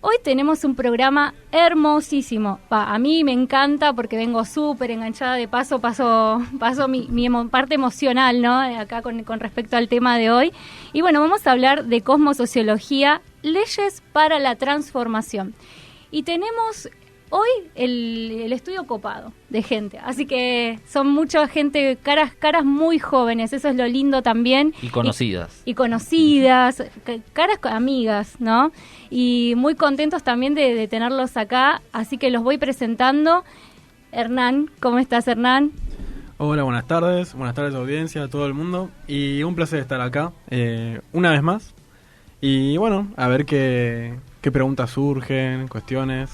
Hoy tenemos un programa hermosísimo. A mí me encanta porque vengo súper enganchada, de paso mi parte emocional, ¿no? Acá con respecto al tema de hoy. Y bueno, vamos a hablar de cosmosociología, leyes para la transformación. Y tenemos hoy el estudio copado de gente, así que son mucha gente, caras muy jóvenes, eso es lo lindo también. Y conocidas. Y conocidas, caras amigas, ¿no? Y muy contentos también de tenerlos acá, así que los voy presentando. Hernán, ¿cómo estás, Hernán? Hola, buenas tardes audiencia, a todo el mundo, y un placer estar acá una vez más. Y bueno, a ver qué preguntas surgen, cuestiones.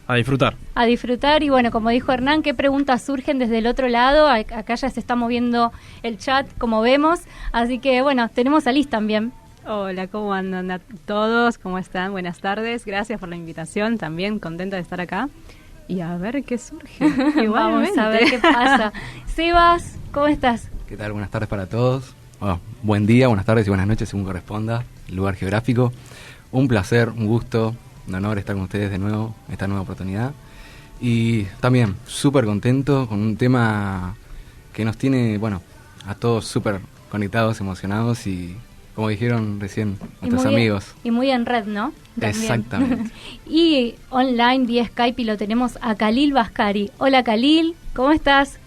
A disfrutar, y bueno, como dijo Hernán, ¿qué preguntas surgen desde el otro lado? Acá ya se está moviendo el chat, como vemos, así que bueno, tenemos a Liz también. Hola, ¿cómo andan a todos? ¿Cómo están? Buenas tardes, gracias por la invitación, también contenta de estar acá. Y a ver qué surge. Vamos a ver qué pasa. Sebas, ¿cómo estás? ¿Qué tal? Buenas tardes para todos. Bueno, buen día, buenas tardes y buenas noches, según corresponda el lugar geográfico. Un placer, un gusto, un honor estar con ustedes de nuevo, en esta nueva oportunidad. Y también súper contento con un tema que nos tiene, bueno, a todos súper conectados, emocionados y, como dijeron recién nuestros amigos. Y muy en red, ¿no? También. Exactamente. Y online vía Skype y lo tenemos a Khalil Baskari. Hola Khalil, ¿cómo estás?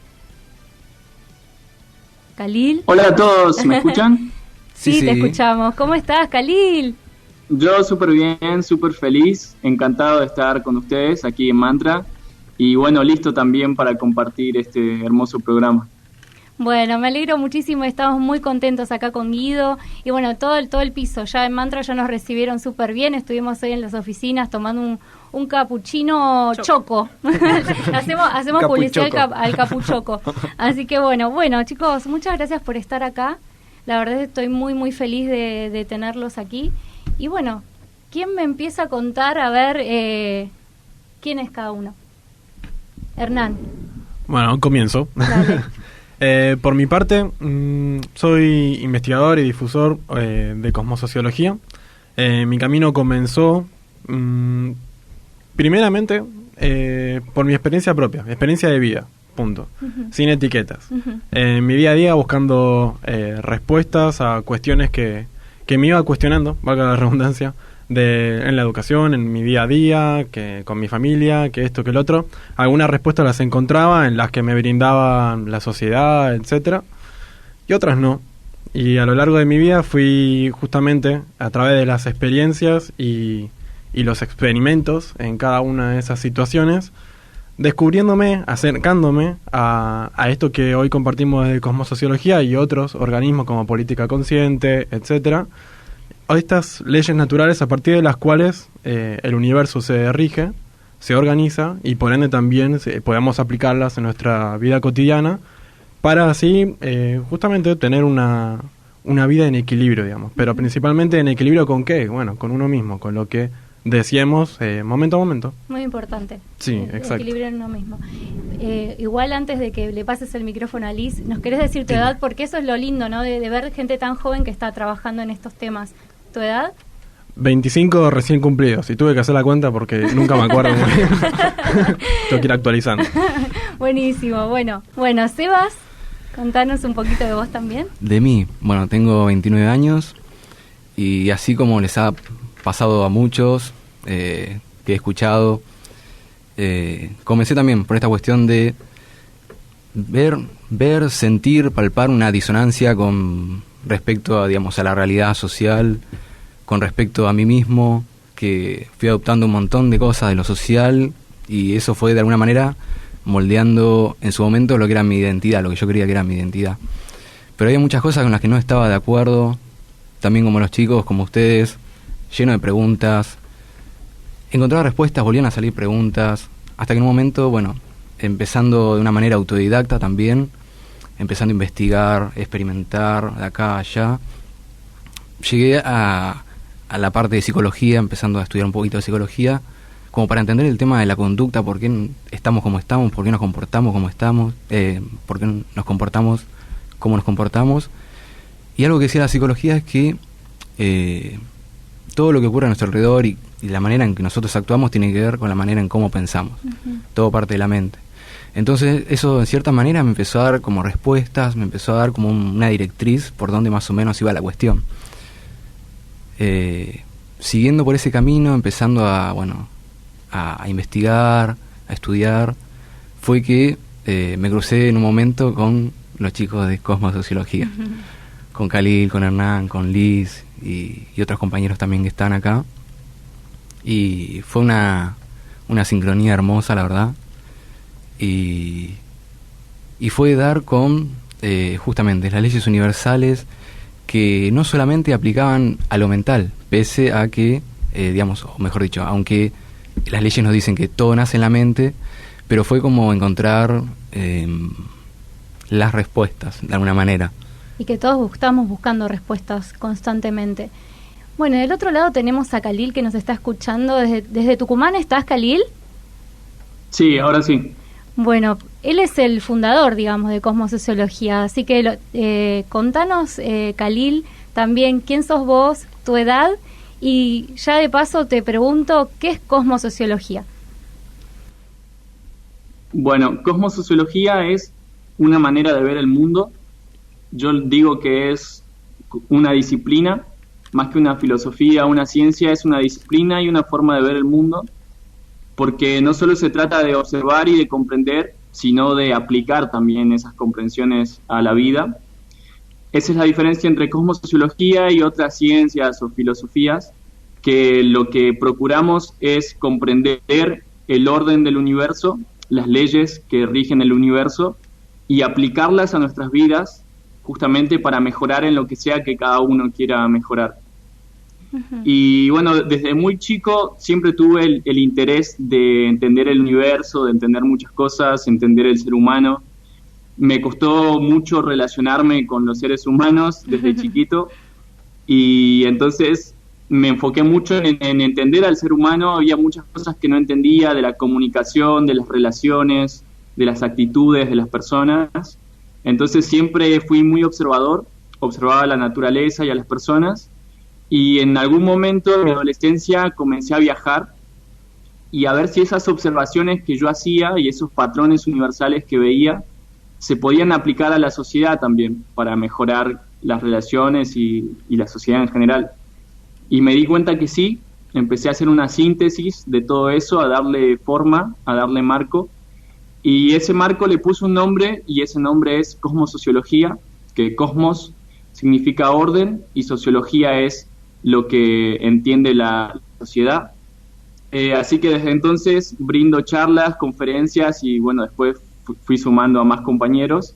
Khalil. Hola a todos, ¿me escuchan? Sí, te escuchamos. ¿Cómo estás, Khalil? Yo súper bien, súper feliz, encantado de estar con ustedes aquí en Mantra y bueno, listo también para compartir este hermoso programa. Bueno, me alegro muchísimo, estamos muy contentos acá con Guido y bueno, todo el piso, ya en Mantra ya nos recibieron súper bien, estuvimos hoy en las oficinas tomando un capuchino choco. hacemos publicidad al capuchoco. Así que bueno, chicos, muchas gracias por estar acá, la verdad estoy muy muy feliz de tenerlos aquí. Y bueno, ¿quién me empieza a contar? A ver, ¿quién es cada uno? Hernán. Bueno, comienzo. Por mi parte, soy investigador y difusor de cosmosociología. Mi camino comenzó, primeramente, por mi experiencia propia, experiencia de vida, punto. Uh-huh. Sin etiquetas. Uh-huh. En mi día a día buscando respuestas a cuestiones que me iba cuestionando, valga la redundancia, en la educación, en mi día a día, que con mi familia, que esto, que el otro. Algunas respuestas las encontraba en las que me brindaban la sociedad, etcétera, y otras no. Y a lo largo de mi vida fui justamente a través de las experiencias y los experimentos en cada una de esas situaciones, descubriéndome, acercándome a esto que hoy compartimos desde Cosmosociología y otros organismos como Política Consciente, etcétera, a estas leyes naturales a partir de las cuales el universo se rige, se organiza y por ende también podemos aplicarlas en nuestra vida cotidiana para así justamente tener una vida en equilibrio, digamos, pero principalmente en equilibrio ¿con qué? Bueno, con uno mismo, con lo que decíamos momento a momento. Muy importante. Sí, exacto. Equilibrio en uno mismo. Igual antes de que le pases el micrófono a Liz, ¿nos querés decir tu edad? Porque eso es lo lindo, ¿no? De ver gente tan joven que está trabajando en estos temas. ¿Tu edad? 25 recién cumplidos. Y tuve que hacer la cuenta porque nunca me acuerdo muy bien. Tengo que ir actualizando. Buenísimo. Bueno, Sebas, contanos un poquito de vos también. De mí, bueno, tengo 29 años y así como les ha pasado a muchos que he escuchado, comencé también por esta cuestión de ver, sentir, palpar una disonancia con respecto a, digamos, a la realidad social, con respecto a mí mismo, que fui adoptando un montón de cosas de lo social y eso fue de alguna manera moldeando en su momento lo que era mi identidad, lo que yo creía que era mi identidad. Pero había muchas cosas con las que no estaba de acuerdo, también como los chicos, como ustedes, lleno de preguntas. Encontraba respuestas, volvían a salir preguntas, hasta que en un momento, bueno, empezando de una manera autodidacta también, empezando a investigar, experimentar de acá a allá, llegué a la parte de psicología, empezando a estudiar un poquito de psicología, como para entender el tema de la conducta, por qué estamos como estamos, por qué nos comportamos como estamos, por qué nos comportamos como nos comportamos. Y algo que decía la psicología es que todo lo que ocurre a nuestro alrededor y y la manera en que nosotros actuamos tiene que ver con la manera en cómo pensamos. Todo parte de la mente. Entonces eso en cierta manera me empezó a dar como respuestas, me empezó a dar como una directriz por donde más o menos iba la cuestión. Siguiendo por ese camino, empezando a investigar, a estudiar, fue que me crucé en un momento con los chicos de Cosmosociología, con Khalil, con Hernán, con Liz y otros compañeros también que están acá. Y fue una sincronía hermosa, la verdad. Y fue dar con justamente las leyes universales que no solamente aplicaban a lo mental, pese a que, o mejor dicho, aunque las leyes nos dicen que todo nace en la mente, pero fue como encontrar las respuestas, de alguna manera. Y que todos estamos buscando respuestas constantemente. Bueno, del otro lado tenemos a Khalil que nos está escuchando. ¿Desde Tucumán estás, Khalil? Sí, ahora sí. Bueno, él es el fundador, digamos, de Cosmosociología, así que contanos, Khalil, también quién sos vos, tu edad, y ya de paso te pregunto, ¿qué es Cosmosociología? Bueno, Cosmosociología es una manera de ver el mundo. Yo digo que es una disciplina, más que una filosofía, una ciencia, es una disciplina y una forma de ver el mundo, porque no solo se trata de observar y de comprender, sino de aplicar también esas comprensiones a la vida. Esa es la diferencia entre cosmosociología y otras ciencias o filosofías, que lo que procuramos es comprender el orden del universo, las leyes que rigen el universo, y aplicarlas a nuestras vidas, justamente para mejorar en lo que sea que cada uno quiera mejorar. Y bueno, desde muy chico siempre tuve el interés de entender el universo, de entender muchas cosas, entender el ser humano. Me costó mucho relacionarme con los seres humanos desde chiquito, y entonces me enfoqué mucho en entender al ser humano. Había muchas cosas que no entendía de la comunicación, de las relaciones, de las actitudes de las personas. Entonces siempre fui muy observador, observaba la naturaleza y a las personas. Y en algún momento de mi adolescencia comencé a viajar y a ver si esas observaciones que yo hacía y esos patrones universales que veía se podían aplicar a la sociedad también para mejorar las relaciones y la sociedad en general. Y me di cuenta que sí, empecé a hacer una síntesis de todo eso, a darle forma, a darle marco, y ese marco le puse un nombre, y ese nombre es Cosmosociología, que cosmos significa orden y sociología es lo que entiende la sociedad. Así que desde entonces brindo charlas, conferencias y bueno, después fui sumando a más compañeros,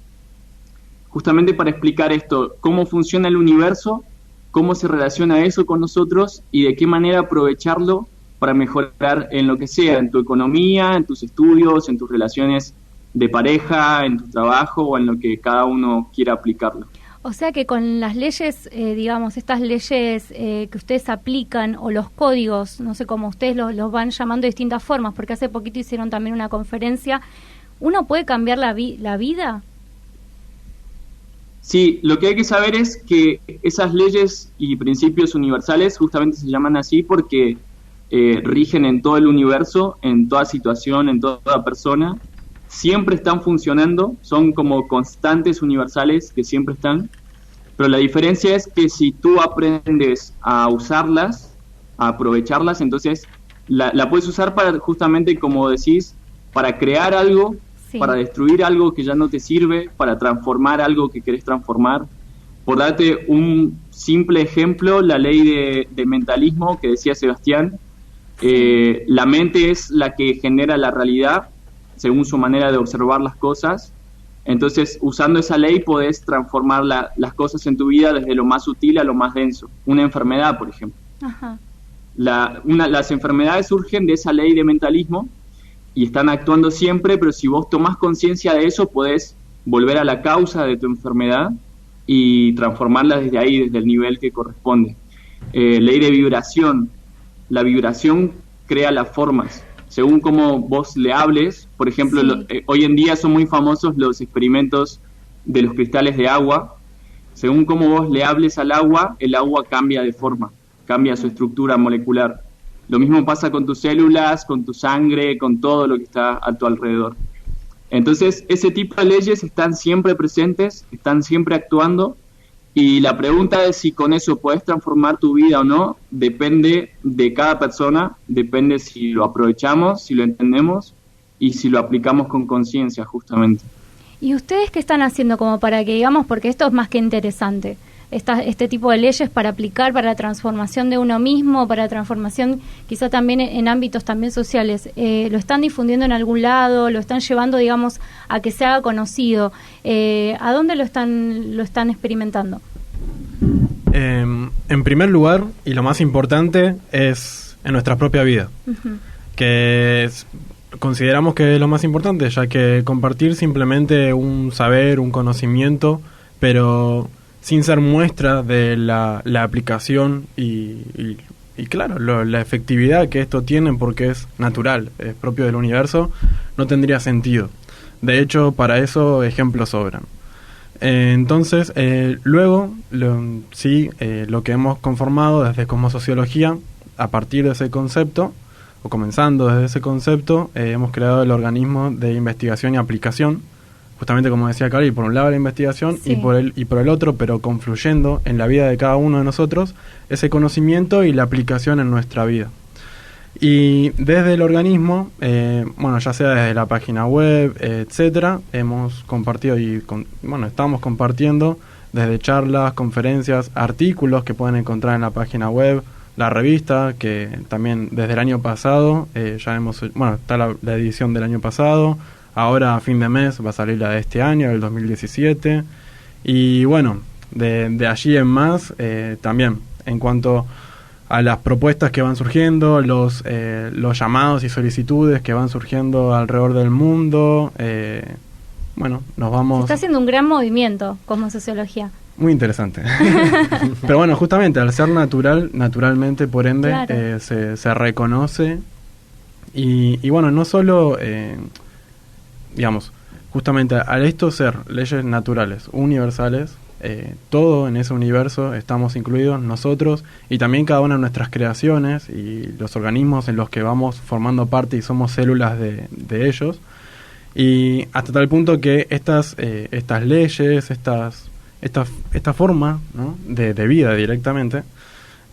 justamente para explicar esto, cómo funciona el universo, cómo se relaciona eso con nosotros y de qué manera aprovecharlo para mejorar en lo que sea, en tu economía, en tus estudios, en tus relaciones de pareja, en tu trabajo o en lo que cada uno quiera aplicarlo. O sea que con las leyes, digamos, estas leyes que ustedes aplican o los códigos, no sé cómo ustedes los van llamando de distintas formas, porque hace poquito hicieron también una conferencia, ¿uno puede cambiar la vida? Sí, lo que hay que saber es que esas leyes y principios universales justamente se llaman así porque rigen en todo el universo, en toda situación, en toda persona, siempre están funcionando, son como constantes universales que siempre están, pero la diferencia es que si tú aprendes a usarlas, a aprovecharlas, entonces la puedes usar para justamente, como decís, para crear algo, sí, para destruir algo que ya no te sirve, para transformar algo que querés transformar. Por darte un simple ejemplo, la ley de mentalismo que decía Sebastián, la mente es la que genera la realidad, según su manera de observar las cosas. Entonces, usando esa ley podés transformar las cosas en tu vida desde lo más sutil a lo más denso. Una enfermedad, por ejemplo. Ajá. Las enfermedades surgen de esa ley de mentalismo y están actuando siempre, pero si vos tomás conciencia de eso, podés volver a la causa de tu enfermedad y transformarla desde ahí, desde el nivel que corresponde. Ley de vibración. La vibración crea las formas. Según cómo vos le hables, por ejemplo, sí, hoy en día son muy famosos los experimentos de los cristales de agua. Según cómo vos le hables al agua, el agua cambia de forma, cambia su estructura molecular. Lo mismo pasa con tus células, con tu sangre, con todo lo que está a tu alrededor. Entonces, ese tipo de leyes están siempre presentes, están siempre actuando, y la pregunta de si con eso puedes transformar tu vida o no, depende de cada persona, depende si lo aprovechamos, si lo entendemos y si lo aplicamos con conciencia, justamente. ¿Y ustedes qué están haciendo como para que, digamos, porque esto es más que interesante, este tipo de leyes para aplicar para la transformación de uno mismo, para la transformación quizá también en ámbitos también sociales, lo están difundiendo en algún lado, lo están llevando, digamos, a que se haga conocido? ¿A dónde lo están experimentando? En primer lugar, y lo más importante, es en nuestra propia vida, que consideramos que es lo más importante, ya que compartir simplemente un saber, un conocimiento, pero sin ser muestra de la aplicación y claro, la efectividad que esto tiene, porque es natural, es propio del universo, no tendría sentido. De hecho, para eso ejemplos sobran. Entonces, luego, lo que hemos conformado desde Cosmosociología, a partir de ese concepto, o comenzando desde ese concepto, hemos creado el organismo de investigación y aplicación, justamente como decía Cari, por un lado la investigación, sí, y por el otro, pero confluyendo en la vida de cada uno de nosotros, ese conocimiento y la aplicación en nuestra vida. Y desde el organismo, ya sea desde la página web, etcétera, hemos compartido estamos compartiendo desde charlas, conferencias, artículos que pueden encontrar en la página web, la revista, que también desde el año pasado, está la edición del año pasado. Ahora a fin de mes va a salir la de este año, del 2017. Y bueno, de allí en más, también en cuanto a las propuestas que van surgiendo, los llamados y solicitudes que van surgiendo alrededor del mundo, nos vamos... Se está haciendo un gran movimiento como sociología. Muy interesante. Pero bueno, justamente al ser naturalmente, por ende, claro, se reconoce. Y bueno, no solo... justamente al esto ser leyes naturales, universales, todo en ese universo estamos incluidos nosotros y también cada una de nuestras creaciones y los organismos en los que vamos formando parte y somos células de ellos, y hasta tal punto que estas leyes, esta forma, ¿no?, de vida directamente,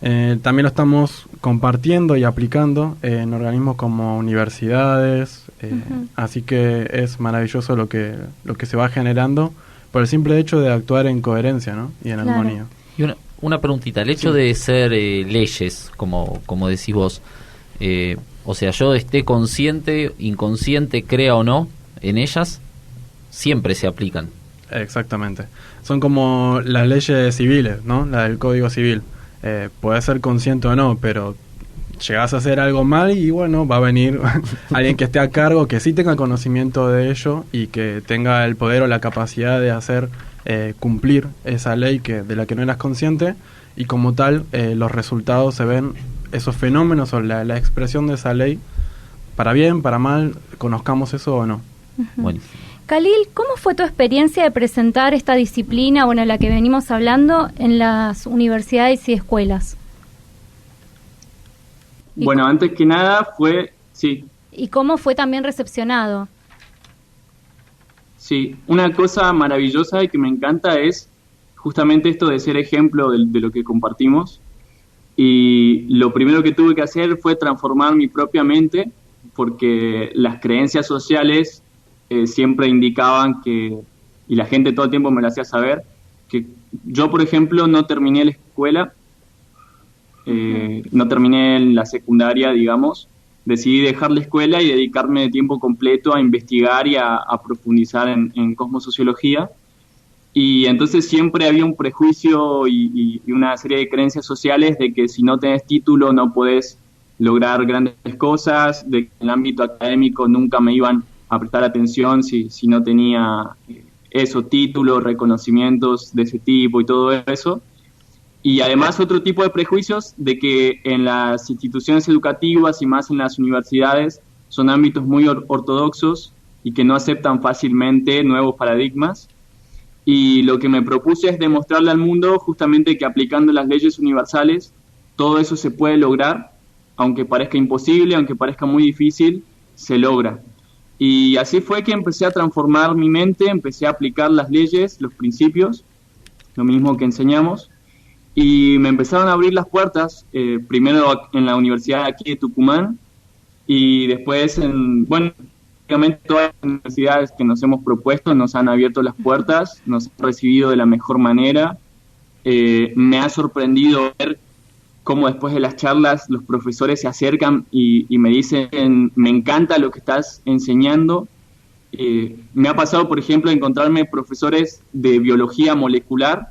también lo estamos compartiendo y aplicando en organismos como universidades, así que es maravilloso lo que se va generando por el simple hecho de actuar en coherencia, ¿no?, y en armonía. Y una preguntita, el hecho de ser leyes, como decís vos, o sea, yo esté consciente, inconsciente, crea o no en ellas, siempre se aplican. Exactamente. Son como las leyes civiles, ¿no?, la del Código Civil. Puedes ser consciente o no, pero llegás a hacer algo mal y bueno, va a venir alguien que esté a cargo, que sí tenga conocimiento de ello y que tenga el poder o la capacidad de hacer cumplir esa ley de la que no eras consciente, y como tal los resultados se ven, esos fenómenos o la expresión de esa ley, para bien, para mal, conozcamos eso o no. Bueno. Khalil, ¿cómo fue tu experiencia de presentar esta disciplina, la que venimos hablando, en las universidades y escuelas? Bueno, antes que nada sí. ¿Y cómo fue también recepcionado? Sí, una cosa maravillosa y que me encanta es justamente esto de ser ejemplo de lo que compartimos. Y lo primero que tuve que hacer fue transformar mi propia mente, porque las creencias sociales siempre indicaban y la gente todo el tiempo me lo hacía saber, que yo, por ejemplo, no terminé la escuela, no terminé la secundaria, digamos. Decidí dejar la escuela y dedicarme de tiempo completo a investigar y a profundizar en cosmosociología. Y entonces siempre había un prejuicio y una serie de creencias sociales de que si no tenés título no podés lograr grandes cosas, de que en el ámbito académico nunca me iban a prestar atención si no tenía títulos, reconocimientos de ese tipo y todo eso. Y además otro tipo de prejuicios de que en las instituciones educativas y más en las universidades son ámbitos muy ortodoxos y que no aceptan fácilmente nuevos paradigmas. Y lo que me propuse es demostrarle al mundo justamente que aplicando las leyes universales todo eso se puede lograr, aunque parezca imposible, aunque parezca muy difícil, se logra. Y así fue que empecé a transformar mi mente, empecé a aplicar las leyes, los principios, lo mismo que enseñamos, y me empezaron a abrir las puertas, primero en la universidad aquí de Tucumán, y después prácticamente todas las universidades que nos hemos propuesto nos han abierto las puertas, nos han recibido de la mejor manera. Me ha sorprendido ver cómo después de las charlas los profesores se acercan y me dicen, me encanta lo que estás enseñando. Me ha pasado, por ejemplo, encontrarme profesores de biología molecular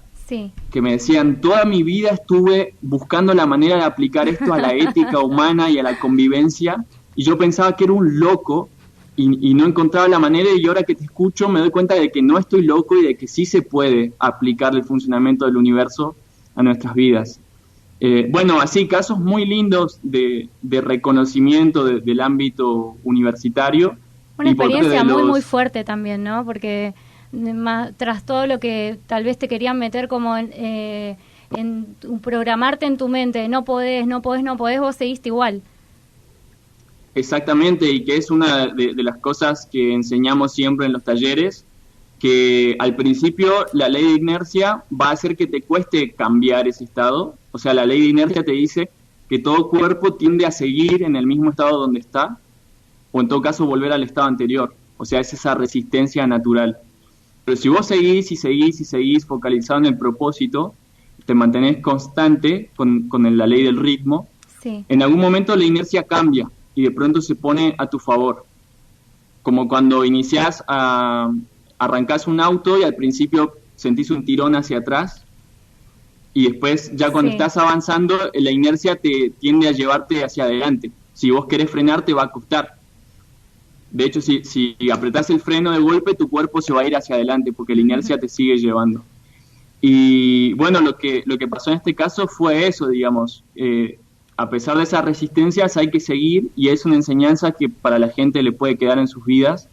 que me decían, toda mi vida estuve buscando la manera de aplicar esto a la ética humana y a la convivencia, y yo pensaba que era un loco y no encontraba la manera, y ahora que te escucho me doy cuenta de que no estoy loco y de que sí se puede aplicar el funcionamiento del universo a nuestras vidas. Así casos muy lindos de reconocimiento del ámbito universitario. Una experiencia muy fuerte también, ¿no? Porque tras todo lo que tal vez te querían meter como en programarte en tu mente, no podés, vos seguiste igual. Exactamente, y que es una de las cosas que enseñamos siempre en los talleres, que al principio la ley de inercia va a hacer que te cueste cambiar ese estado. O sea, la ley de inercia te dice que todo cuerpo tiende a seguir en el mismo estado donde está, o en todo caso volver al estado anterior. O sea, es esa resistencia natural. Pero si vos seguís focalizado en el propósito, te mantenés constante con la ley del ritmo, en algún momento la inercia cambia y de pronto se pone a tu favor. Como cuando arrancás un auto y al principio sentís un tirón hacia atrás, y después ya cuando estás avanzando, la inercia te tiende a llevarte hacia adelante. Si vos querés frenar, te va a costar. De hecho, si apretás el freno de golpe, tu cuerpo se va a ir hacia adelante porque la inercia te sigue llevando. Y bueno, lo que pasó en este caso fue eso, digamos. A pesar de esas resistencias hay que seguir, y es una enseñanza que para la gente le puede quedar en sus vidas.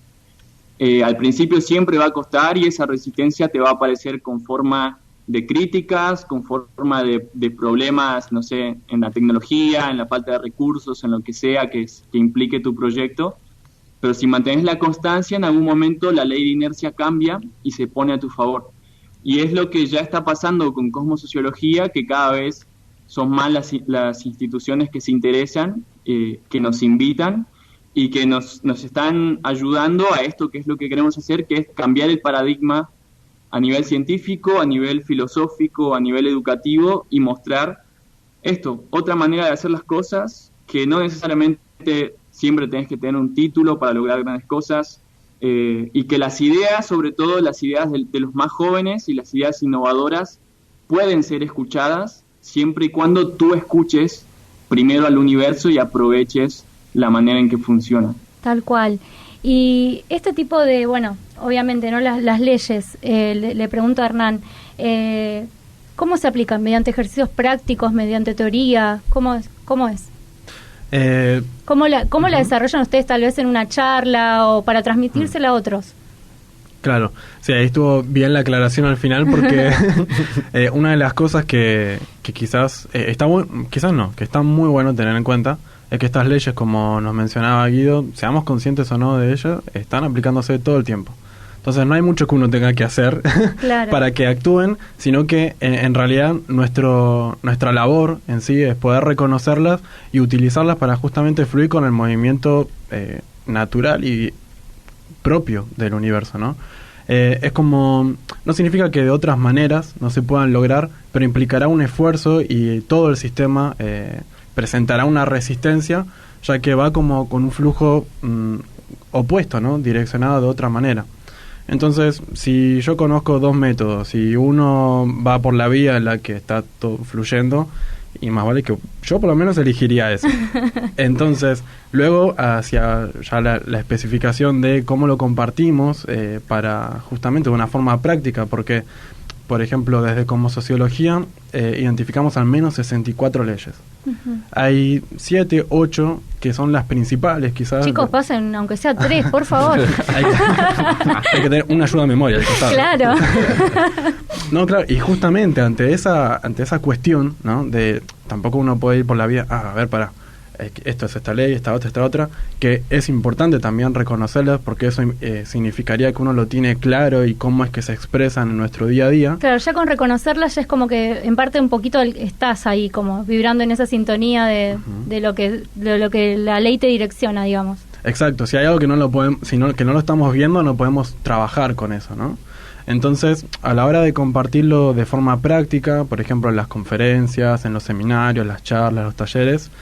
Al principio siempre va a costar, y esa resistencia te va a aparecer con forma de críticas, con forma de problemas, no sé, en la tecnología, en la falta de recursos, en lo que sea que implique tu proyecto. Pero si mantienes la constancia, en algún momento la ley de inercia cambia y se pone a tu favor. Y es lo que ya está pasando con Cosmosociología, que cada vez son más las instituciones que se interesan, que nos invitan y que nos están ayudando a esto, que es lo que queremos hacer, que es cambiar el paradigma a nivel científico, a nivel filosófico, a nivel educativo, y mostrar otra manera de hacer las cosas, que no necesariamente siempre tenés que tener un título para lograr grandes cosas, y que las ideas, sobre todo las ideas de los más jóvenes y las ideas innovadoras, pueden ser escuchadas siempre y cuando tú escuches primero al universo y aproveches la manera en que funciona. Tal cual. Y este tipo de, obviamente, ¿no? Las leyes, le pregunto a Hernán, ¿cómo se aplican? ¿Mediante ejercicios prácticos, mediante teoría? ¿Cómo es? ¿Cómo la desarrollan ustedes tal vez en una charla o para transmitírsela a otros? Claro, sí, ahí estuvo bien la aclaración al final, porque una de las cosas que quizás que está muy bueno tener en cuenta es que estas leyes, como nos mencionaba Guido, seamos conscientes o no de ellas, están aplicándose todo el tiempo. Entonces no hay mucho que uno tenga que hacer para que actúen, sino que en realidad nuestra labor en sí es poder reconocerlas y utilizarlas para justamente fluir con el movimiento natural y propio del universo, ¿no? Es como, no significa que de otras maneras no se puedan lograr, pero implicará un esfuerzo y todo el sistema presentará una resistencia, ya que va como con un flujo opuesto, ¿no? Direccionado de otra manera. Entonces, si yo conozco dos métodos y uno va por la vía en la que está todo fluyendo, y más vale que yo por lo menos elegiría eso. Entonces, luego hacia ya la especificación de cómo lo compartimos para justamente de una forma práctica, porque, por ejemplo, desde Cosmosociología identificamos al menos 64 leyes. Uh-huh. Hay 7, 8 que son las principales, quizás. Chicos, pasen, aunque sea 3, por favor. hay que tener una ayuda de memoria. Claro. No, claro, y justamente ante esa cuestión, ¿no? De tampoco uno puede ir por la vía, esto es esta ley, esta otra, que es importante también reconocerlas porque eso significaría que uno lo tiene claro y cómo es que se expresan en nuestro día a día. Claro, ya con reconocerlas ya es como que en parte un poquito estás ahí como vibrando en esa sintonía de lo que la ley te direcciona, digamos. Exacto, si hay algo que no lo estamos viendo, no podemos trabajar con eso, ¿no? Entonces, a la hora de compartirlo de forma práctica, por ejemplo en las conferencias, en los seminarios, las charlas, los talleres,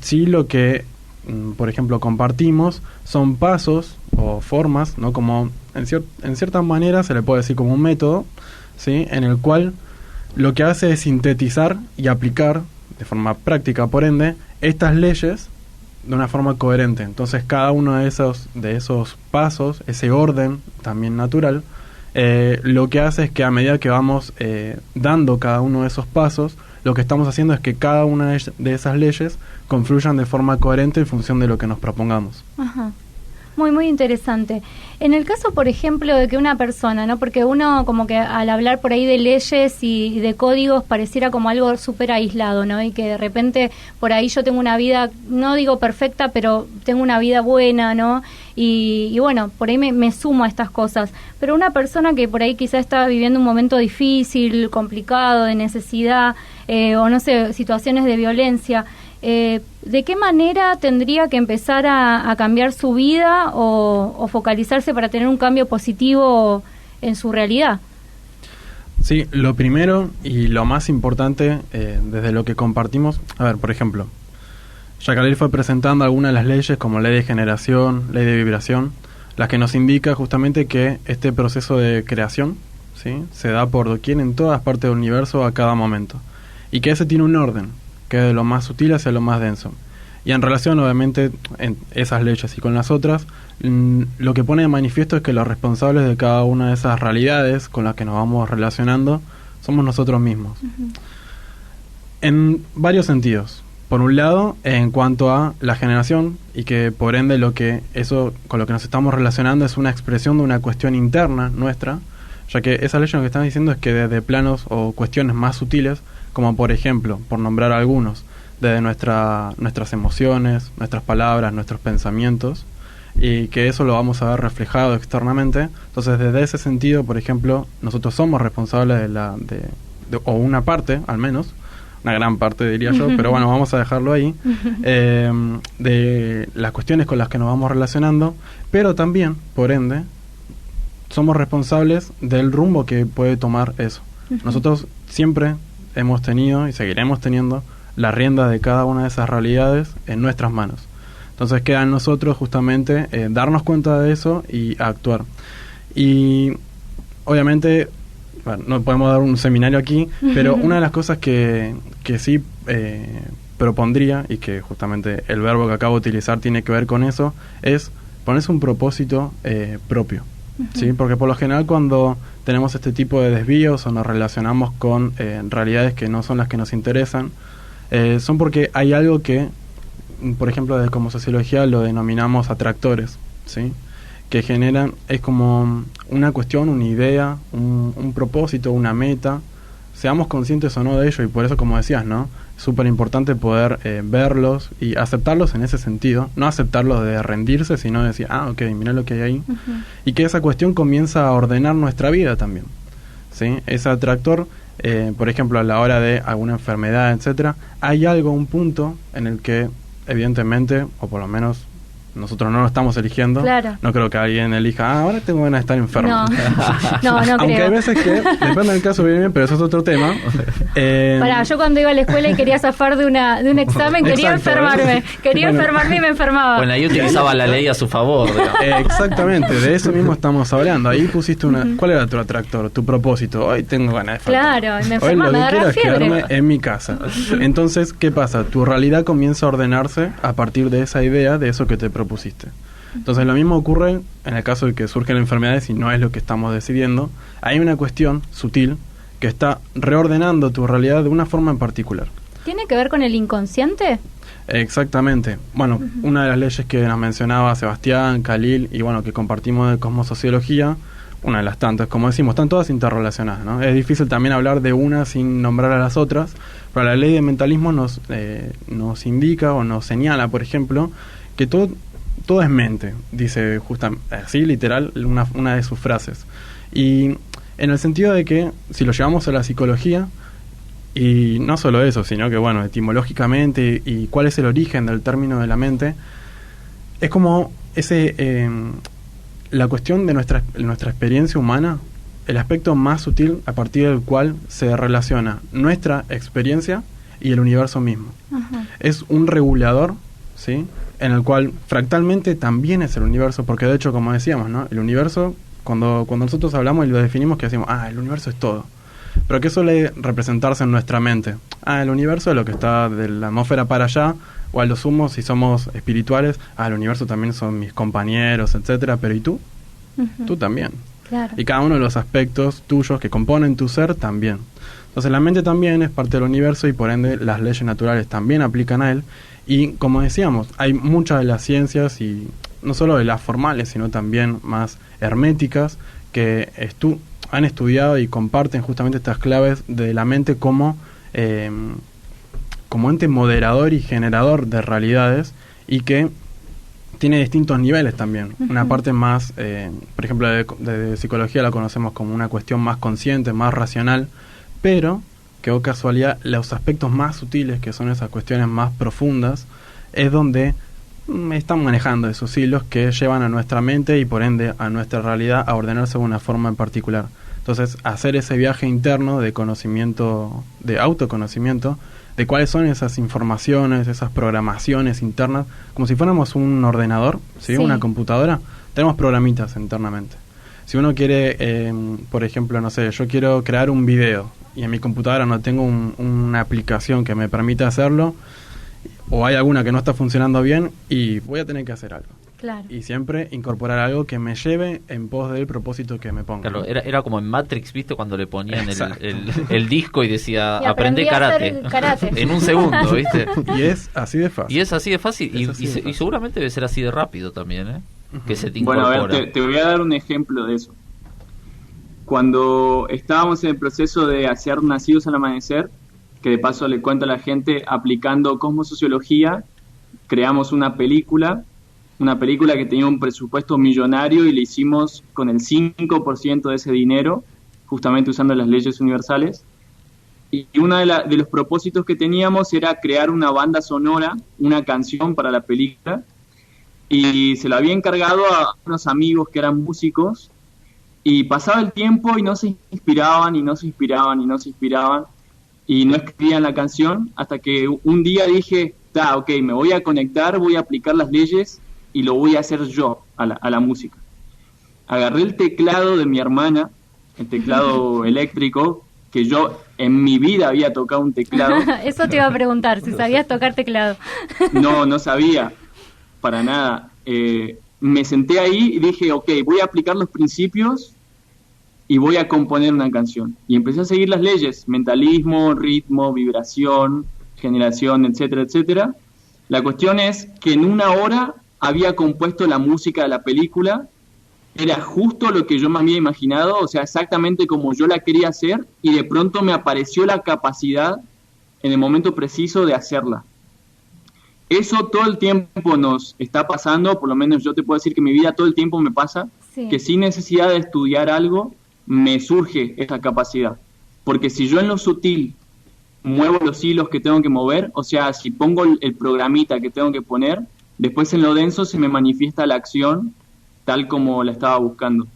sí lo que, por ejemplo, compartimos son pasos o formas, ¿no? Como en cierta manera se le puede decir como un método, ¿sí? En el cual lo que hace es sintetizar y aplicar de forma práctica, por ende, estas leyes de una forma coherente. Entonces, cada uno de esos pasos, ese orden también natural, lo que hace es que a medida que vamos dando cada uno de esos pasos, lo que estamos haciendo es que cada una de esas leyes confluyan de forma coherente en función de lo que nos propongamos. Ajá. Muy, muy interesante. En el caso, por ejemplo, de que una persona, ¿no? Porque uno como que al hablar por ahí de leyes y de códigos pareciera como algo súper aislado, ¿no? Y que de repente por ahí yo tengo una vida, no digo perfecta, pero tengo una vida buena, ¿no? Y bueno, por ahí me sumo a estas cosas. Pero una persona que por ahí quizá está viviendo un momento difícil, complicado, de necesidad, o no sé, situaciones de violencia, ¿de qué manera tendría que empezar a cambiar su vida o focalizarse para tener un cambio positivo en su realidad? Sí, lo primero y lo más importante desde lo que compartimos, a ver, por ejemplo, Jacalel fue presentando algunas de las leyes como ley de generación, ley de vibración, las que nos indica justamente que este proceso de creación, ¿sí?, se da por doquier en todas partes del universo a cada momento y que ese tiene un orden, que es de lo más sutil hacia lo más denso. Y en relación, obviamente, en esas leyes y con las otras, lo que pone de manifiesto es que los responsables de cada una de esas realidades con las que nos vamos relacionando somos nosotros mismos. Uh-huh. En varios sentidos. Por un lado, en cuanto a la generación, y que por ende con lo que nos estamos relacionando es una expresión de una cuestión interna nuestra, ya que esas leyes lo que están diciendo es que desde planos o cuestiones más sutiles, como por ejemplo, por nombrar algunos, desde nuestras emociones, nuestras palabras, nuestros pensamientos, y que eso lo vamos a ver reflejado externamente. Entonces, desde ese sentido, por ejemplo, nosotros somos responsables o una parte, al menos, una gran parte diría yo, pero bueno, vamos a dejarlo ahí, de las cuestiones con las que nos vamos relacionando, pero también, por ende, somos responsables del rumbo que puede tomar eso. Nosotros siempre hemos tenido y seguiremos teniendo la rienda de cada una de esas realidades en nuestras manos. Entonces queda en nosotros justamente darnos cuenta de eso y actuar. Y obviamente, bueno, no podemos dar un seminario aquí, pero una de las cosas que sí propondría, y que justamente el verbo que acabo de utilizar tiene que ver con eso, es ponerse un propósito propio. ¿Sí? Porque por lo general cuando tenemos este tipo de desvíos o nos relacionamos con realidades que no son las que nos interesan, son porque hay algo que, por ejemplo, desde como sociología lo denominamos atractores, ¿sí?, que generan, es como una cuestión, una idea, un propósito, una meta, seamos conscientes o no de ello, y por eso, como decías, ¿no?, es súper importante poder verlos y aceptarlos en ese sentido, no aceptarlos de rendirse, sino de decir, ok, mirá lo que hay ahí, y que esa cuestión comienza a ordenar nuestra vida también, ¿sí? Ese atractor, por ejemplo, a la hora de alguna enfermedad, etcétera, hay algo, un punto en el que, evidentemente, o por lo menos nosotros no lo estamos eligiendo. Claro. No creo que alguien elija, ahora tengo ganas de estar enfermo. No Aunque creo. hay veces que, depende del caso, bien, pero eso es otro tema. Yo cuando iba a la escuela y quería zafar de un examen, quería enfermarme. Enfermarme y me enfermaba. Bueno, ahí utilizaba la ley a su favor. Exactamente, de eso mismo estamos hablando. Ahí pusiste ¿cuál era tu atractor, tu propósito? Hoy tengo ganas de faltar. Claro, me enferma, hoy me lo que quiero agarra es fiebre. quedarme en mi casa. Entonces, ¿qué pasa? Tu realidad comienza a ordenarse a partir de esa idea, de eso que te propusiste. Entonces lo mismo ocurre en el caso de que surgen enfermedades y no es lo que estamos decidiendo. Hay una cuestión sutil que está reordenando tu realidad de una forma en particular. ¿Tiene que ver con el inconsciente? Exactamente. Bueno, una de las leyes que nos mencionaba Sebastián, Khalil, y bueno, que compartimos de cosmosociología, una de las tantas, como decimos, están todas interrelacionadas, ¿no? Es difícil también hablar de una sin nombrar a las otras, Pero la ley de mentalismo nos indica o nos señala, por ejemplo, que todo es mente, dice justamente así literal una de sus frases. Y en el sentido de que si lo llevamos a la psicología, y no solo eso, sino que bueno, etimológicamente y cuál es el origen del término de la mente, es como la cuestión de nuestra experiencia humana, el aspecto más sutil a partir del cual se relaciona nuestra experiencia y el universo mismo. Ajá. Es un regulador, ¿sí?, en el cual fractalmente también es el universo, porque de hecho, como decíamos, ¿no?, el universo, cuando nosotros hablamos y lo definimos, que decimos, el universo es todo. Pero ¿qué suele representarse en nuestra mente? El universo es lo que está de la atmósfera para allá, o a lo sumo, si somos espirituales, el universo también son mis compañeros, etcétera. Pero ¿y tú? Uh-huh. Tú también. Claro. Y cada uno de los aspectos tuyos que componen tu ser también. Entonces la mente también es parte del universo y por ende las leyes naturales también aplican a él. Y como decíamos, hay muchas de las ciencias, y no solo de las formales, sino también más herméticas, que han estudiado y comparten justamente estas claves de la mente como ente moderador y generador de realidades, y que tiene distintos niveles también. Uh-huh. Una parte más, por ejemplo, de psicología la conocemos como una cuestión más consciente, más racional, pero que, oh casualidad, los aspectos más sutiles, que son esas cuestiones más profundas, es donde están manejando esos hilos que llevan a nuestra mente y por ende a nuestra realidad a ordenarse de una forma en particular. Entonces, hacer ese viaje interno de conocimiento, de autoconocimiento, de cuáles son esas informaciones, esas programaciones internas, como si fuéramos un ordenador, ¿sí? Una computadora, tenemos programitas internamente. Si uno quiere, por ejemplo, no sé, yo quiero crear un video y en mi computadora no tengo una aplicación que me permita hacerlo, o hay alguna que no está funcionando bien, y voy a tener que hacer algo. Claro. Y siempre incorporar algo que me lleve en pos del propósito que me ponga. Claro, era como en Matrix, ¿viste? Cuando le ponían el disco y decía, aprendé karate. En un segundo, ¿viste? Y es así de fácil. Y seguramente debe ser así de rápido también, ¿eh? Uh-huh. Que se te incorpora. Bueno, a ver, te voy a dar un ejemplo de eso. Cuando estábamos en el proceso de hacer Nacidos al Amanecer, que de paso le cuento a la gente, aplicando cosmosociología, creamos una película que tenía un presupuesto millonario y le hicimos con el 5% de ese dinero, justamente usando las leyes universales. Y uno de los propósitos que teníamos era crear una banda sonora, una canción para la película, y se lo había encargado a unos amigos que eran músicos, y pasaba el tiempo y no se inspiraban, y no se inspiraban, y no escribían la canción, hasta que un día dije, ok, me voy a conectar, voy a aplicar las leyes, y lo voy a hacer yo a la música. Agarré el teclado de mi hermana, el teclado eléctrico, que yo en mi vida había tocado un teclado. Eso te iba a preguntar, si sabías tocar teclado. No sabía, para nada. Me senté ahí y dije, ok, voy a aplicar los principios y voy a componer una canción. Y empecé a seguir las leyes, mentalismo, ritmo, vibración, generación, etcétera, etcétera. La cuestión es que en una hora había compuesto la música de la película, era justo lo que yo me había imaginado, o sea, exactamente como yo la quería hacer, y de pronto me apareció la capacidad en el momento preciso de hacerla. Eso todo el tiempo nos está pasando, por lo menos yo te puedo decir que en mi vida todo el tiempo me pasa, sí, que sin necesidad de estudiar algo, me surge esa capacidad. Porque si yo en lo sutil muevo los hilos que tengo que mover, o sea, si pongo el programita que tengo que poner, después en lo denso se me manifiesta la acción tal como la estaba buscando.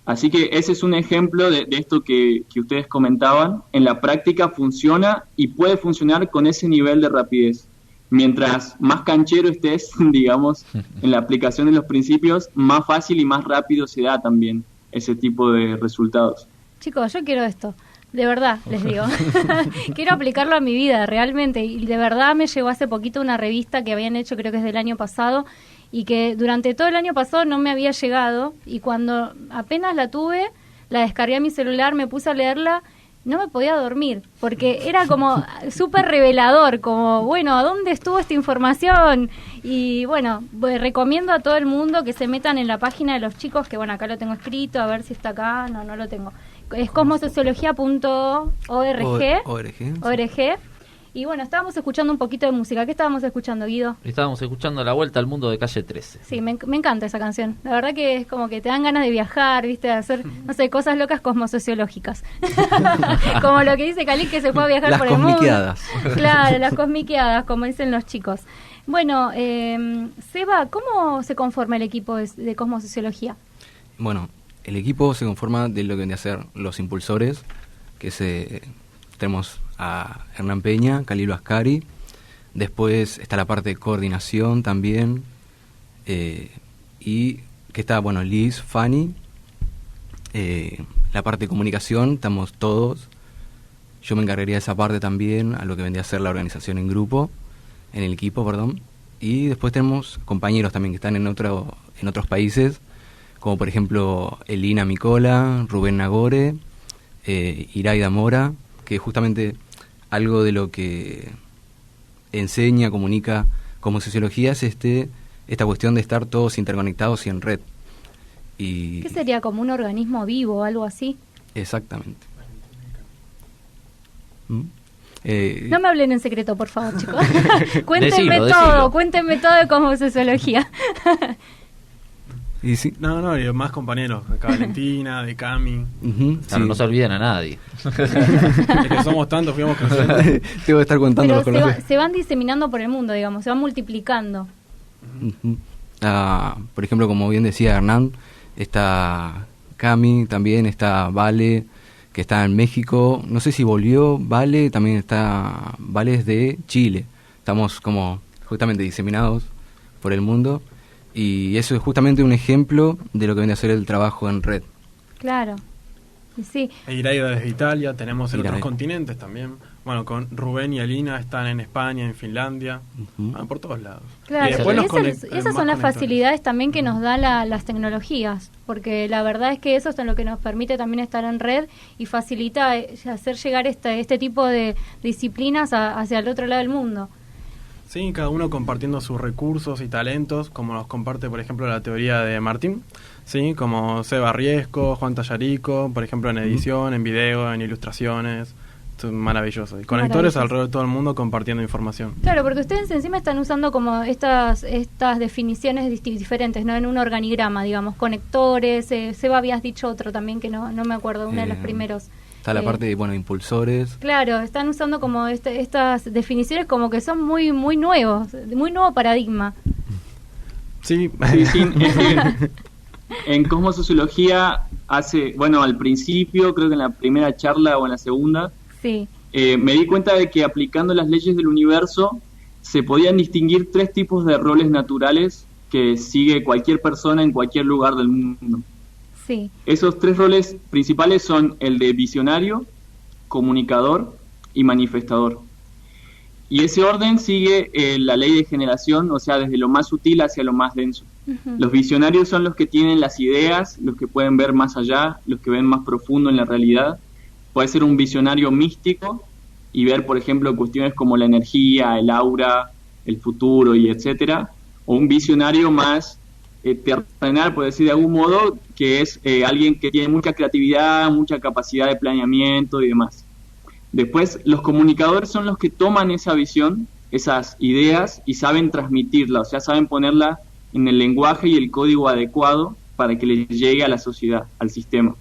Así que ese es un ejemplo de esto que ustedes comentaban. En la práctica funciona y puede funcionar con ese nivel de rapidez. Mientras más canchero estés, digamos, en la aplicación de los principios, más fácil y más rápido se da también ese tipo de resultados. Chicos, yo quiero esto. De verdad, les digo. Quiero aplicarlo a mi vida, realmente. Y de verdad me llegó hace poquito una revista que habían hecho, creo que es del año pasado, y que durante todo el año pasado no me había llegado. Y cuando apenas la tuve, la descargué a mi celular, me puse a leerla, no me podía dormir. Porque era como súper revelador, como, bueno, ¿a dónde estuvo esta información? Y bueno, recomiendo a todo el mundo que se metan en la página de los chicos, que bueno, acá lo tengo escrito, a ver si está acá. No lo tengo. Es cosmosociología.org. Y bueno, estábamos escuchando un poquito de música. ¿Qué estábamos escuchando, Guido? Estábamos escuchando La Vuelta al Mundo de Calle 13. Sí, me encanta esa canción. La verdad que es como que te dan ganas de viajar, ¿viste? De hacer, no sé, cosas locas cosmosociológicas. Como lo que dice Khalid, que se fue a viajar Las por el mundo. cosmiqueadas. Claro, las cosmiqueadas, como dicen los chicos. Bueno, Seba, ¿cómo se conforma el equipo de cosmosociología? Bueno, el equipo se conforma de lo que vienen a ser los impulsores, tenemos a Hernán Peña, Khalil Ascari, después está la parte de coordinación también, y que está, bueno, Liz, Fanny, la parte de comunicación, estamos todos, yo me encargaría de esa parte también, a lo que vendría a ser la organización en el equipo, perdón, y después tenemos compañeros también que están en otros países, como por ejemplo Elina Micola, Rubén Nagore, Iraida Mora, que justamente algo de lo que enseña, comunica como sociología es esta cuestión de estar todos interconectados y en red. ¿Qué sería, como un organismo vivo o algo así? Exactamente. No me hablen en secreto, por favor, chicos. Decilo. Cuéntenme todo de cosmosociología. Y sí, no, y más compañeros, acá Valentina, de Cami. Claro, no se olviden a nadie. De que somos tantos, fuimos creciendo. Tengo que estar contando los colores. Se van diseminando por el mundo, digamos, se van multiplicando. Por ejemplo, como bien decía Hernán, está Cami, también está Vale, que está en México. No sé si volvió Vale, también está Vale es de Chile. Estamos como justamente diseminados por el mundo. Y eso es justamente un ejemplo de lo que viene a ser el trabajo en red. Claro, sí. E Iraida desde Italia, tenemos en Iraida. otros continentes también. Bueno, con Rubén y Alina están en España, en Finlandia, por todos lados. Claro, Y después esas son las facilidades también que nos da las tecnologías, porque la verdad es que eso es lo que nos permite también estar en red y facilita hacer llegar este tipo de disciplinas hacia el otro lado del mundo. Sí, cada uno compartiendo sus recursos y talentos, como nos comparte, por ejemplo, la teoría de Martín, sí, como Seba Riesco, Juan Tallarico, por ejemplo, en edición, en video, en ilustraciones. Esto es maravilloso. Y conectores alrededor de todo el mundo compartiendo información. Claro, porque ustedes encima están usando como estas definiciones diferentes, ¿no? En un organigrama, digamos, conectores. Seba, habías dicho otro también que no me acuerdo, uno de los primeros. Está la parte de, impulsores. Claro, están usando como estas definiciones como que son muy nuevos, muy nuevo paradigma. Sí. En cosmosociología al principio, creo que en la primera charla o en la segunda, sí. Me di cuenta de que aplicando las leyes del universo se podían distinguir 3 tipos de roles naturales que sigue cualquier persona en cualquier lugar del mundo. Sí. Esos 3 roles principales son el de visionario, comunicador y manifestador. Y ese orden sigue la ley de generación, o sea, desde lo más sutil hacia lo más denso. Uh-huh. Los visionarios son los que tienen las ideas, los que pueden ver más allá, los que ven más profundo en la realidad. Puede ser un visionario místico y ver, por ejemplo, cuestiones como la energía, el aura, el futuro y etcétera. O un visionario más terrenal, por decir de algún modo, que es alguien que tiene mucha creatividad, mucha capacidad de planeamiento y demás. Después, los comunicadores son los que toman esa visión, esas ideas, y saben transmitirla, o sea, saben ponerla en el lenguaje y el código adecuado para que le llegue a la sociedad, al sistema.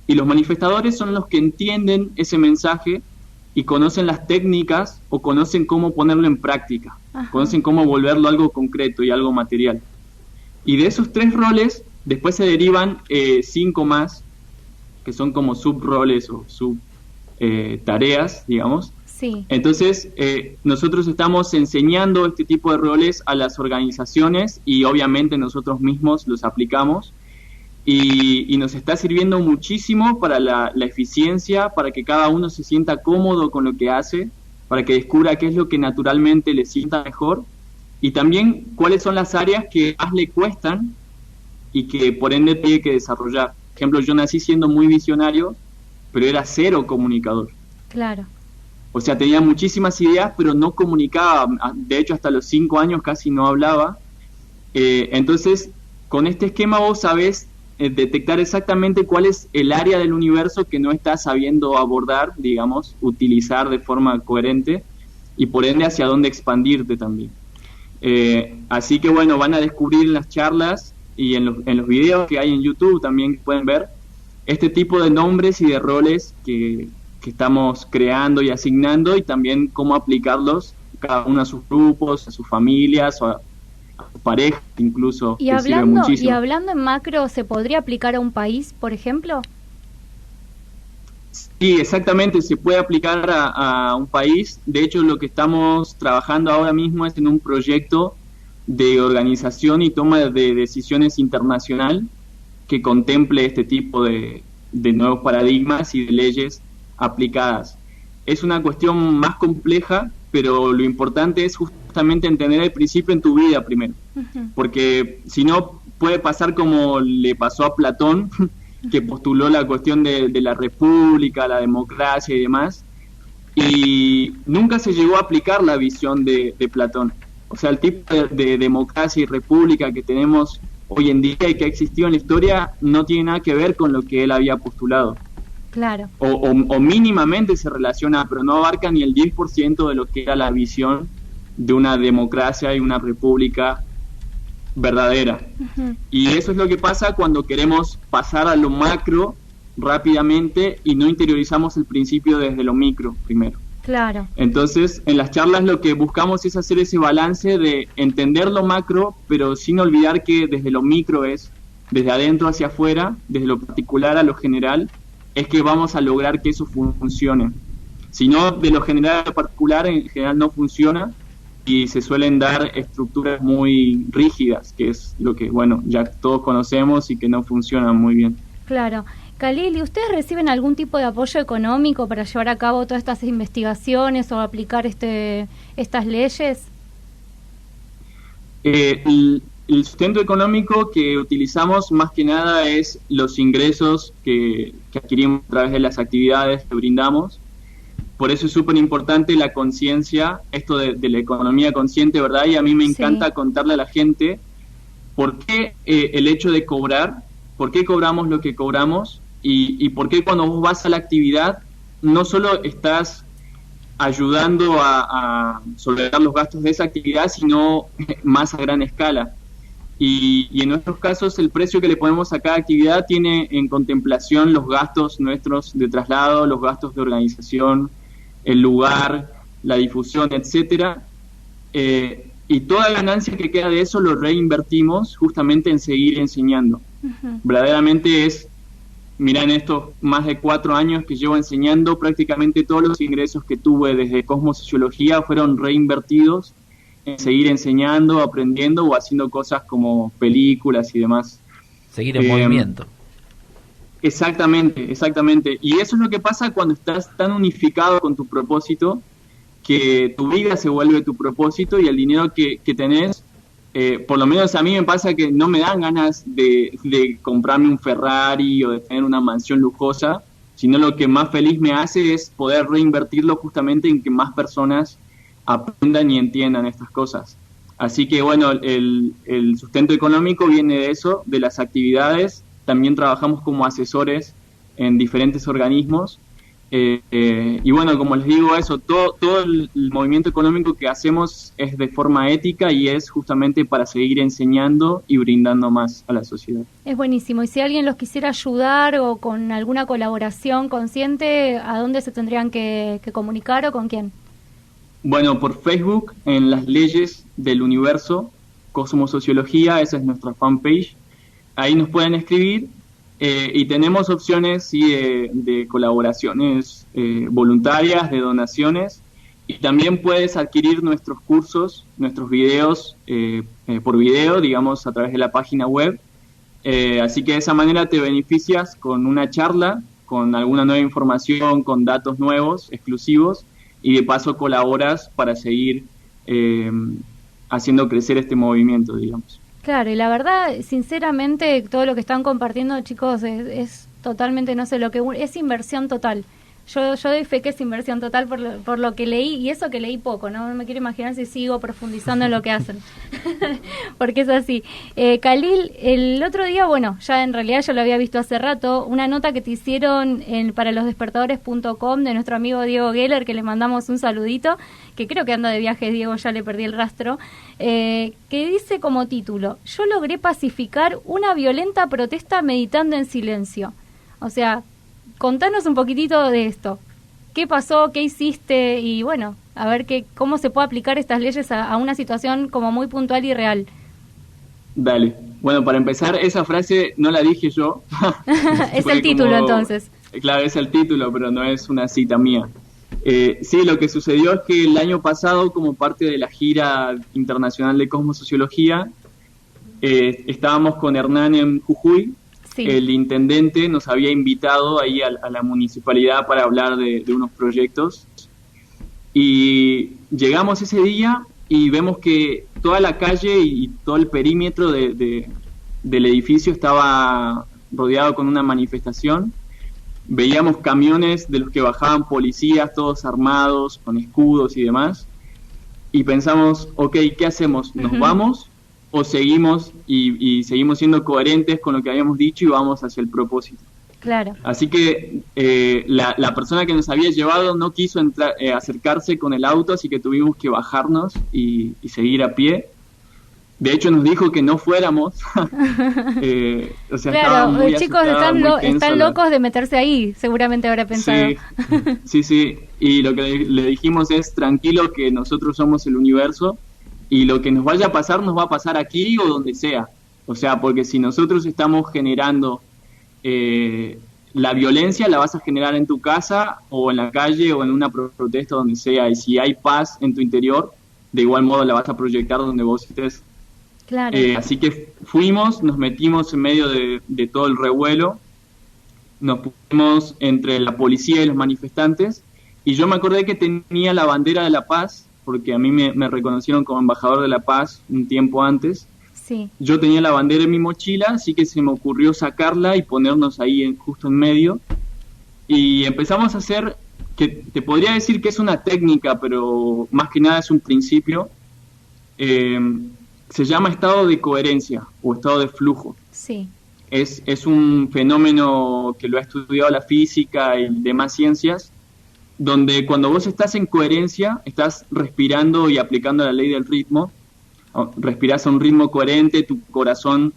Y los manifestadores son los que entienden ese mensaje y conocen las técnicas o conocen cómo ponerlo en práctica, Ajá. conocen cómo volverlo algo concreto y algo material. Y de esos 3 roles, después se derivan 5 más, que son como subroles o tareas, digamos. Sí. Entonces, nosotros estamos enseñando este tipo de roles a las organizaciones y obviamente nosotros mismos los aplicamos y nos está sirviendo muchísimo para la eficiencia, para que cada uno se sienta cómodo con lo que hace, para que descubra qué es lo que naturalmente le sienta mejor y también cuáles son las áreas que más le cuestan y que por ende tiene que desarrollar. Por ejemplo, yo nací siendo muy visionario, pero era 0 comunicador. Claro. O sea, tenía muchísimas ideas, pero no comunicaba. De hecho, hasta los 5 años casi no hablaba. Entonces, con este esquema vos sabés detectar exactamente cuál es el área del universo que no estás sabiendo abordar, digamos, utilizar de forma coherente. y por ende hacia dónde expandirte también. Así que bueno, van a descubrir en las charlas y en los videos que hay en YouTube también pueden ver este tipo de nombres y de roles que estamos creando y asignando, y también cómo aplicarlos cada uno a sus grupos, a sus familias o a sus parejas incluso. Y hablando en macro, ¿se podría aplicar a un país, por ejemplo? Sí, exactamente, se puede aplicar a un país. De hecho, lo que estamos trabajando ahora mismo es en un proyecto de organización y toma de decisiones internacional que contemple este tipo de nuevos paradigmas y de leyes aplicadas. Es una cuestión más compleja, pero lo importante es justamente entender el principio en tu vida primero, porque si no puede pasar como le pasó a Platón, que postuló la cuestión de la república, la democracia y demás, y nunca se llegó a aplicar la visión de Platón. O sea, el tipo de democracia y república que tenemos hoy en día y que ha existido en la historia no tiene nada que ver con lo que él había postulado. Claro. O mínimamente se relaciona, pero no abarca ni el 10% de lo que era la visión de una democracia y una república verdadera. Y eso es lo que pasa cuando queremos pasar a lo macro rápidamente y no interiorizamos el principio desde lo micro primero. Claro. Entonces, en las charlas lo que buscamos es hacer ese balance de entender lo macro, pero sin olvidar que desde lo micro es, desde adentro hacia afuera, desde lo particular a lo general, es que vamos a lograr que eso funcione. Si no, de lo general a lo particular, en general no funciona, y se suelen dar estructuras muy rígidas, que es lo que, bueno, ya todos conocemos y que no funcionan muy bien. Claro. Khalil, ¿y ustedes reciben algún tipo de apoyo económico para llevar a cabo todas estas investigaciones o aplicar estas leyes? El sustento económico que utilizamos más que nada es los ingresos que adquirimos a través de las actividades que brindamos. Por eso es súper importante la conciencia, esto de la economía consciente, ¿verdad? Y a mí me encanta contarle a la gente por qué el hecho de cobrar, por qué cobramos lo que cobramos y por qué cuando vos vas a la actividad no solo estás ayudando a solventar los gastos de esa actividad, sino más a gran escala. Y en nuestros casos el precio que le ponemos a cada actividad tiene en contemplación los gastos nuestros de traslado, los gastos de organización, el lugar, la difusión, etcétera, y toda ganancia que queda de eso lo reinvertimos justamente en seguir enseñando. Verdaderamente es, mirá, en estos más de 4 años que llevo enseñando, prácticamente todos los ingresos que tuve desde Cosmosociología fueron reinvertidos en seguir enseñando, aprendiendo o haciendo cosas como películas y demás. Seguir en movimiento. Exactamente. Y eso es lo que pasa cuando estás tan unificado con tu propósito, que tu vida se vuelve tu propósito y el dinero que tenés, por lo menos a mí me pasa que no me dan ganas de comprarme un Ferrari o de tener una mansión lujosa, sino lo que más feliz me hace es poder reinvertirlo justamente en que más personas aprendan y entiendan estas cosas. Así que bueno, el sustento económico viene de eso, de las actividades. También trabajamos como asesores en diferentes organismos. Y bueno, como les digo, eso, todo el movimiento económico que hacemos es de forma ética y es justamente para seguir enseñando y brindando más a la sociedad. Es buenísimo. Y si alguien los quisiera ayudar o con alguna colaboración consciente, ¿a dónde se tendrían que comunicar o con quién? Bueno, por Facebook, en las leyes del universo, Cosmosociología, esa es nuestra fanpage. Ahí nos pueden escribir y tenemos opciones de colaboraciones voluntarias, de donaciones, y también puedes adquirir nuestros cursos, nuestros videos por video, digamos, a través de la página web. Así que de esa manera te beneficias con una charla, con alguna nueva información, con datos nuevos, exclusivos, y de paso colaboras para seguir haciendo crecer este movimiento, digamos. Claro, y la verdad, sinceramente, todo lo que están compartiendo, chicos, es totalmente, no sé, lo que es inversión total. yo doy fe que es inversión total por lo que leí, y eso que leí poco, no me quiero imaginar si sigo profundizando en lo que hacen, porque es así. Khalil, el otro día, bueno, ya en realidad yo lo había visto hace rato, una nota que te hicieron para losdespertadores.com de nuestro amigo Diego Geller, que le mandamos un saludito, que creo que anda de viaje, Diego, ya le perdí el rastro, que dice como título: yo logré pacificar una violenta protesta meditando en silencio. O sea, contanos un poquitito de esto. ¿Qué pasó? ¿Qué hiciste? Y bueno, a ver cómo se puede aplicar estas leyes a una situación como muy puntual y real. Dale. Bueno, para empezar, esa frase no la dije yo. Es el título, entonces. Claro, es el título, pero no es una cita mía. Sí, lo que sucedió es que el año pasado, como parte de la gira internacional de Cosmosociología, estábamos con Hernán en Jujuy. Sí. El intendente nos había invitado ahí a la municipalidad para hablar de unos proyectos, y llegamos ese día y vemos que toda la calle y todo el perímetro del edificio estaba rodeado con una manifestación. Veíamos camiones de los que bajaban policías, todos armados, con escudos y demás, y pensamos, ok, ¿qué hacemos? ¿Nos vamos o seguimos y seguimos siendo coherentes con lo que habíamos dicho y vamos hacia el propósito? Claro. Así que la persona que nos había llevado no quiso acercarse con el auto, así que tuvimos que bajarnos y seguir a pie. De hecho, nos dijo que no fuéramos. O sea, claro, muy chicos, están locos de meterse ahí, seguramente habrá pensado. Sí. Y lo que le dijimos es: tranquilo, que nosotros somos el universo, y lo que nos vaya a pasar nos va a pasar aquí o donde sea. O sea, porque si nosotros estamos generando la violencia, la vas a generar en tu casa o en la calle o en una protesta, donde sea. Y si hay paz en tu interior, de igual modo la vas a proyectar donde vos estés. Claro. Así que fuimos, nos metimos en medio de todo el revuelo, nos pusimos entre la policía y los manifestantes, y yo me acordé que tenía la bandera de la paz, porque a mí me reconocieron como embajador de la paz un tiempo antes. Sí. Yo tenía la bandera en mi mochila, así que se me ocurrió sacarla y ponernos ahí justo en medio, y empezamos a hacer, que te podría decir que es una técnica, pero más que nada es un principio. Se llama estado de coherencia o estado de flujo. Sí. Es un fenómeno que lo ha estudiado la física y demás ciencias, donde cuando vos estás en coherencia, estás respirando y aplicando la ley del ritmo. Respirás a un ritmo coherente, tu corazón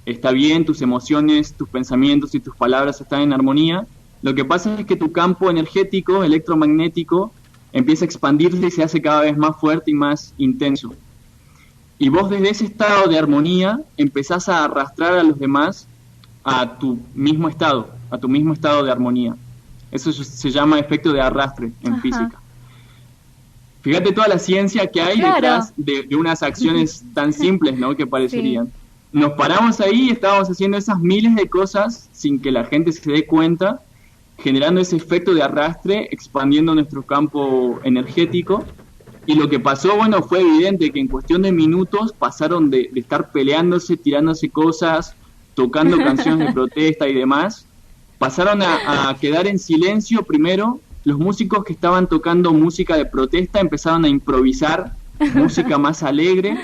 está bien, tus emociones, tus pensamientos y tus palabras están en armonía. Lo que pasa es que tu campo energético, electromagnético, empieza a expandirse y se hace cada vez más fuerte y más intenso. Y vos, desde ese estado de armonía, empezás a arrastrar a los demás a tu mismo estado de armonía. Eso se llama efecto de arrastre en física. Fíjate toda la ciencia que hay detrás de unas acciones tan simples, ¿no?, que parecerían. Sí. Nos paramos ahí y estábamos haciendo esas miles de cosas sin que la gente se dé cuenta, generando ese efecto de arrastre, expandiendo nuestro campo energético. Y lo que pasó, bueno, fue evidente que en cuestión de minutos pasaron de estar peleándose, tirándose cosas, tocando canciones de protesta y demás, pasaron a quedar en silencio primero. Los músicos que estaban tocando música de protesta empezaron a improvisar música más alegre.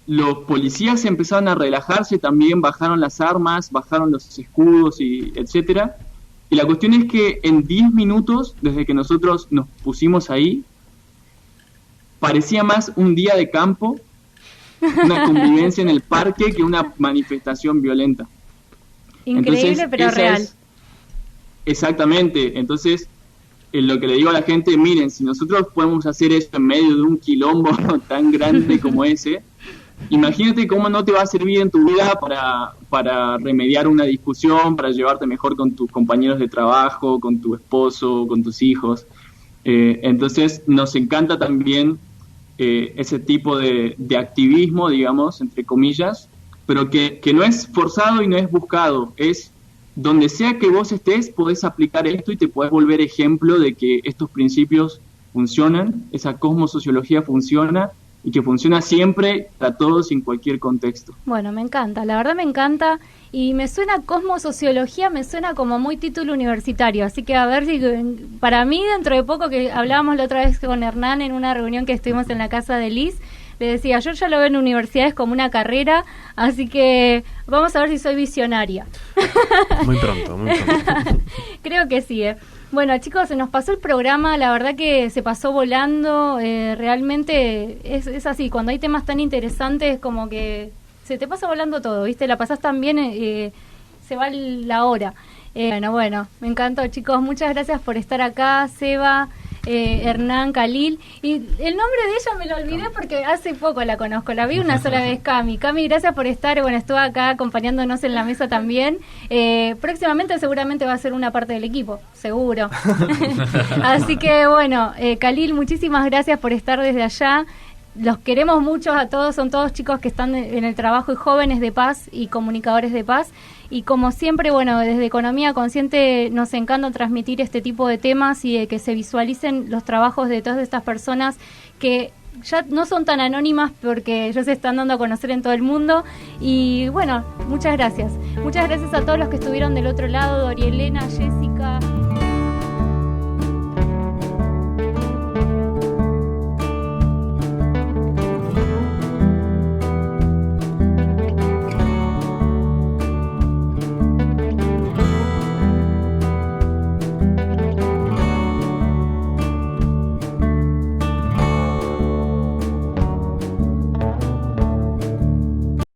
Los policías empezaron a relajarse también, bajaron las armas, bajaron los escudos y etcétera. Y la cuestión es que en 10 minutos, desde que nosotros nos pusimos ahí, parecía más un día de campo, una convivencia en el parque, que una manifestación violenta. Increíble. Entonces, pero real. Exactamente. Entonces, lo que le digo a la gente: miren, si nosotros podemos hacer esto en medio de un quilombo tan grande como ese, imagínate cómo no te va a servir en tu vida para remediar una discusión, para llevarte mejor con tus compañeros de trabajo, con tu esposo, con tus hijos. Entonces nos encanta también ese tipo de activismo, digamos, entre comillas, pero que no es forzado y no es buscado. Es donde sea que vos estés, podés aplicar esto y te podés volver ejemplo de que estos principios funcionan, esa cosmosociología funciona, y que funciona siempre para todos en cualquier contexto. Bueno, me encanta, la verdad me encanta, y me suena cosmosociología, me suena como muy título universitario, así que a ver si para mí dentro de poco, que hablábamos la otra vez con Hernán en una reunión que estuvimos en la casa de Liz, le decía, yo ya lo veo en universidades como una carrera, así que vamos a ver si soy visionaria. Muy pronto, muy pronto. Creo que sí, Bueno, chicos, se nos pasó el programa, la verdad que se pasó volando, realmente es así, cuando hay temas tan interesantes como que se te pasa volando todo, ¿viste? La pasás tan bien, se va la hora. Bueno, me encantó, chicos, muchas gracias por estar acá, Seba, Hernán, Khalil, y el nombre de ella me lo olvidé porque hace poco la conozco, la vi una sola vez, Cami, gracias por estar, bueno, estuvo acá acompañándonos en la mesa también, próximamente seguramente va a ser una parte del equipo, seguro. Así que bueno, Khalil, muchísimas gracias por estar desde allá. Los queremos mucho a todos, son todos chicos que están en el trabajo y jóvenes de paz y comunicadores de paz. Y como siempre, bueno, desde Economía Consciente nos encanta transmitir este tipo de temas y de que se visualicen los trabajos de todas estas personas que ya no son tan anónimas porque ya se están dando a conocer en todo el mundo. Y bueno, muchas gracias. Muchas gracias a todos los que estuvieron del otro lado, Dorielena, Jessy.